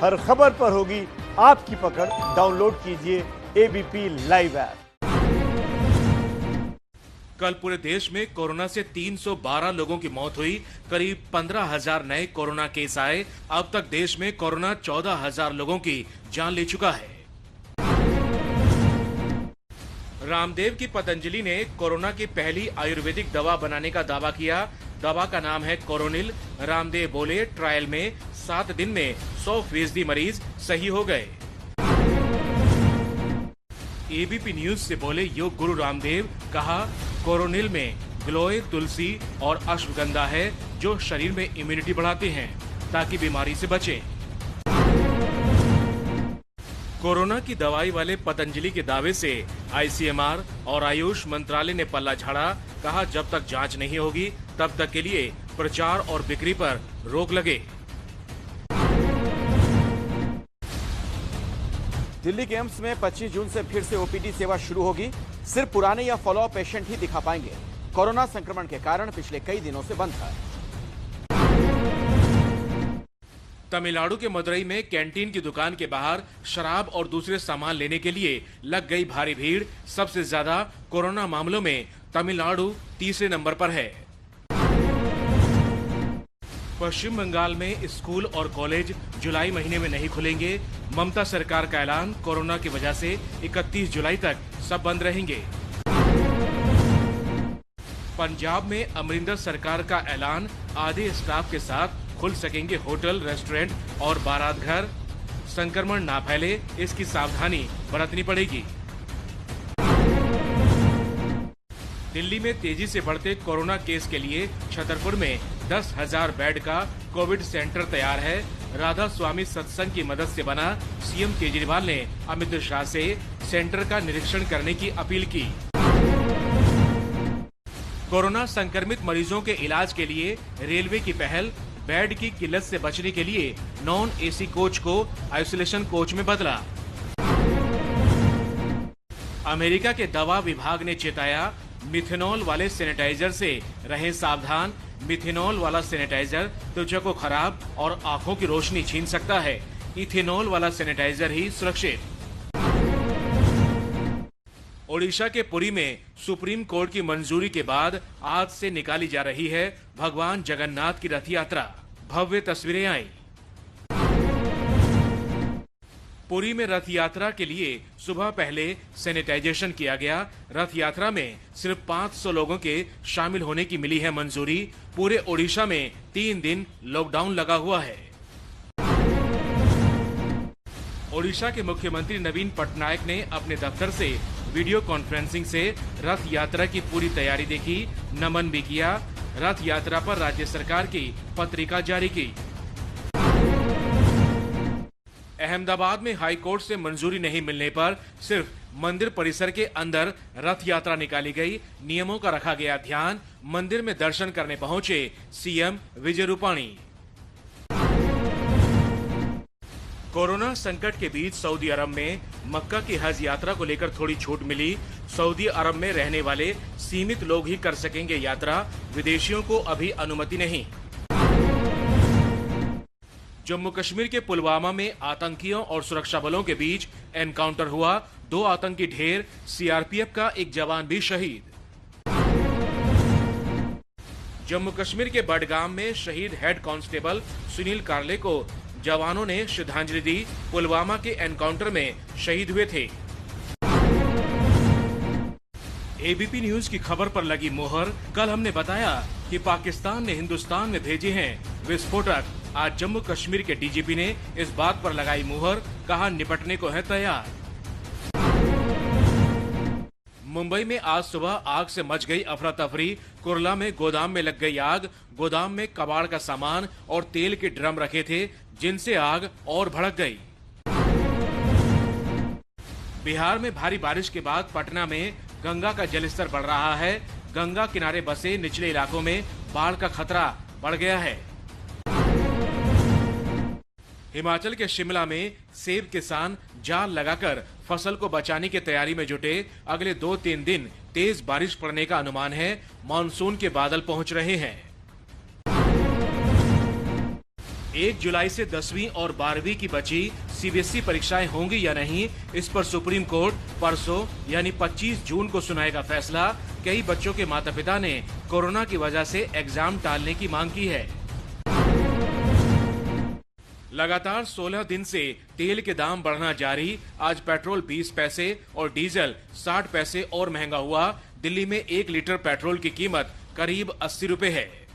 हर खबर पर होगी आपकी पकड़। डाउनलोड कीजिए एबीपी लाइव ऐप। कल पूरे देश में कोरोना से 312 लोगों की मौत हुई। करीब 15,000 नए कोरोना केस आए। अब तक देश में कोरोना 14,000 लोगों की जान ले चुका है। रामदेव की पतंजलि ने कोरोना की पहली आयुर्वेदिक दवा बनाने का दावा किया। दवा का नाम है कोरोनिल। रामदेव बोले, ट्रायल में 7 दिन में 100% मरीज सही हो गए। एबीपी न्यूज से बोले योग गुरु रामदेव, कहा कोरोनिल में गिलोय, तुलसी और अश्वगंधा है जो शरीर में इम्यूनिटी बढ़ाते हैं ताकि बीमारी से बचें। कोरोना की दवाई वाले पतंजलि के दावे से आईसीएमआर और आयुष मंत्रालय ने पल्ला झाड़ा। कहा जब तक जांच नहीं होगी तब तक के लिए प्रचार और बिक्री पर रोक लगे। दिल्ली के एम्स में 25 जून से फिर से ओपीडी सेवा शुरू होगी। सिर्फ पुराने या फॉलोअप पेशेंट ही दिखा पाएंगे। कोरोना संक्रमण के कारण पिछले कई दिनों से बंद था। तमिलनाडु के मदुरई में कैंटीन की दुकान के बाहर शराब और दूसरे सामान लेने के लिए लग गई भारी भीड़। सबसे ज्यादा कोरोना मामलों में तमिलनाडु तीसरे नंबर पर है। पश्चिम बंगाल में स्कूल और कॉलेज जुलाई महीने में नहीं खुलेंगे। ममता सरकार का ऐलान, कोरोना की वजह से 31 जुलाई तक सब बंद रहेंगे। पंजाब में अमरिंदर सरकार का ऐलान, आधे स्टाफ के साथ खुल सकेंगे होटल, रेस्टोरेंट और बारात घर। संक्रमण ना फैले इसकी सावधानी बरतनी पड़ेगी। दिल्ली में तेजी से बढ़ते कोरोना केस के लिए छतरपुर में 10,000 बेड का कोविड सेंटर तैयार है। राधा स्वामी सत्संग की मदद से बना। सीएम केजरीवाल ने अमित शाह से सेंटर का निरीक्षण करने की अपील की। कोरोना संक्रमित मरीजों के इलाज के लिए रेलवे की पहल, बेड की किल्लत से बचने के लिए नॉन एसी कोच को आइसोलेशन कोच में बदला। अमेरिका के दवा विभाग ने चेताया, मिथेनॉल वाले सैनिटाइजर से रहें सावधान। मिथेनॉल वाला सैनिटाइजर त्वचा को खराब और आंखों की रोशनी छीन सकता है। इथेनॉल वाला सैनिटाइजर ही सुरक्षित। ओडिशा के पुरी में सुप्रीम कोर्ट की मंजूरी के बाद आज से निकाली जा रही है भगवान जगन्नाथ की रथ यात्रा। भव्य तस्वीरें आई। पुरी में रथ यात्रा के लिए सुबह पहले सैनिटाइजेशन किया गया। रथ यात्रा में सिर्फ 500 लोगों के शामिल होने की मिली है मंजूरी। पूरे ओडिशा में 3 दिन लॉकडाउन लगा हुआ है। ओडिशा के मुख्यमंत्री नवीन पटनायक ने अपने दफ्तर से वीडियो कॉन्फ्रेंसिंग से रथ यात्रा की पूरी तैयारी देखी, नमन भी किया। रथ यात्रा पर राज्य सरकार की पत्रिका जारी की। अहमदाबाद में हाई कोर्ट से मंजूरी नहीं मिलने पर सिर्फ मंदिर परिसर के अंदर रथ यात्रा निकाली गई। नियमों का रखा गया ध्यान। मंदिर में दर्शन करने पहुंचे सीएम विजय रूपाणी। कोरोना संकट के बीच सऊदी अरब में मक्का की हज यात्रा को लेकर थोड़ी छूट मिली। सऊदी अरब में रहने वाले सीमित लोग ही कर सकेंगे यात्रा, विदेशियों को अभी अनुमति नहीं। जम्मू कश्मीर के पुलवामा में आतंकियों और सुरक्षा बलों के बीच एनकाउंटर हुआ। 2 आतंकी ढेर, सीआरपीएफ का एक जवान भी शहीद। जम्मू कश्मीर के बडगाम में शहीद हेड कांस्टेबल सुनील कार्ले को जवानों ने श्रद्धांजलि दी। पुलवामा के एनकाउंटर में शहीद हुए थे। एबीपी न्यूज की खबर पर लगी मोहर। कल हमने बताया कि पाकिस्तान ने हिंदुस्तान में भेजे हैं विस्फोटक। आज जम्मू कश्मीर के डीजीपी ने इस बात पर लगाई मुहर, कहा निपटने को है तैयार। मुंबई में आज सुबह आग से मच गई अफरा तफरी। कुर्ला में गोदाम में लग गई आग। गोदाम में कबाड़ का सामान और तेल के ड्रम रखे थे, जिनसे आग और भड़क गई। बिहार में भारी बारिश के बाद पटना में गंगा का जलस्तर बढ़ रहा है। गंगा किनारे बसे निचले इलाकों में बाढ़ का खतरा बढ़ गया है। हिमाचल के शिमला में सेब किसान जाल लगाकर फसल को बचाने की तैयारी में जुटे। अगले 2-3 दिन तेज बारिश पड़ने का अनुमान है। मानसून के बादल पहुंच रहे हैं। 1 जुलाई से 10वीं और 12वीं की बची सीबीएसई परीक्षाएं होंगी या नहीं, इस पर सुप्रीम कोर्ट परसों यानी 25 जून को सुनाएगा फैसला। कई बच्चों के माता पिता ने कोरोना की वजह से एग्जाम टालने की मांग की है। लगातार 16 दिन से तेल के दाम बढ़ना जारी। आज पेट्रोल 20 पैसे और डीजल 60 पैसे और महंगा हुआ। दिल्ली में 1 लीटर पेट्रोल की कीमत करीब 80 रुपए है।